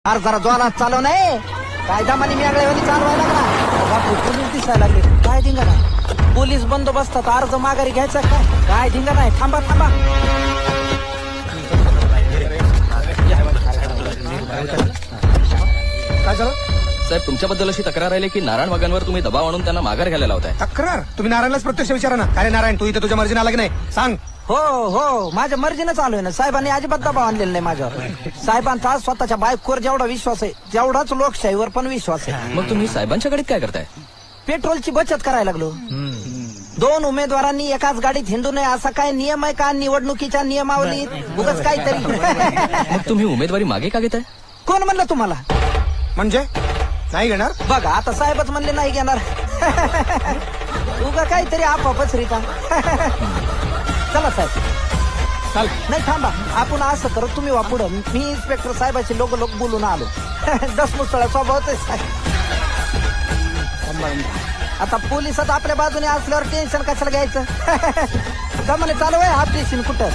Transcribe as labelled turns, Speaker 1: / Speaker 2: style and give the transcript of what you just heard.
Speaker 1: अरे जरा जोरात चालव नाही कायदा म्हणे मी आगळ्यावानी चालवायला लागला बापू पोलीस दिसायला लागले काय धिंगा ना पोलीस बंदोबस्तात अर्ज माघारी घ्यायचा काय धिंगा नाही थांबा थांबा
Speaker 2: काय झालं
Speaker 3: साहेब तुमच्याबद्दल अशी तक्रार आली की नारायण वाघांवर तुम्ही दबाव आणून त्यांना माघार घ्यायला लावताय.
Speaker 2: तक्रार तुम्ही नारायणलाच प्रत्यक्ष विचारा ना. अरे नारायण तू इथे तुझ्या मर्जीने आला की नाही सांग.
Speaker 1: हो हो माझ्या मर्जीनं चालू आहे ना साहेबांनी अजिबात दबाव आणलेला नाही माझ्यावर साहेबांचा स्वतःच्या बायकोवर जेवढा विश्वास आहे तेवढाच लोकशाहीवर पण विश्वास आहे.
Speaker 3: मग तुम्ही साहेबांच्या गाडीत काय करताय?
Speaker 1: पेट्रोलची बचत करायला लागलो. दोन उमेदवारांनी एकाच गाडीत हिंडू नये असा काय नियम आहे का निवडणुकीच्या नियमावलीत उगाच काहीतरी
Speaker 3: मग तुम्ही उमेदवारी मागे का घेताय?
Speaker 1: कोण म्हणलं तुम्हाला?
Speaker 2: म्हणजे नाही घेणार.
Speaker 1: बघा आता साहेबच म्हणले नाही घेणार उगा काहीतरी आपापच रिका चला साहेब
Speaker 2: चाल
Speaker 1: नाही थांबा आपण असं करत तुम्ही वा पुढं मी इन्स्पेक्टर साहेबाशी लोक बोलून आलो दसमुसळा स्वभावच आहे साहेब. आता पोलिसात आपल्या बाजूने असल्यावर टेन्शन कशाला घ्यायचं का म्हणे चालू आहे हा स्टेशन कुठं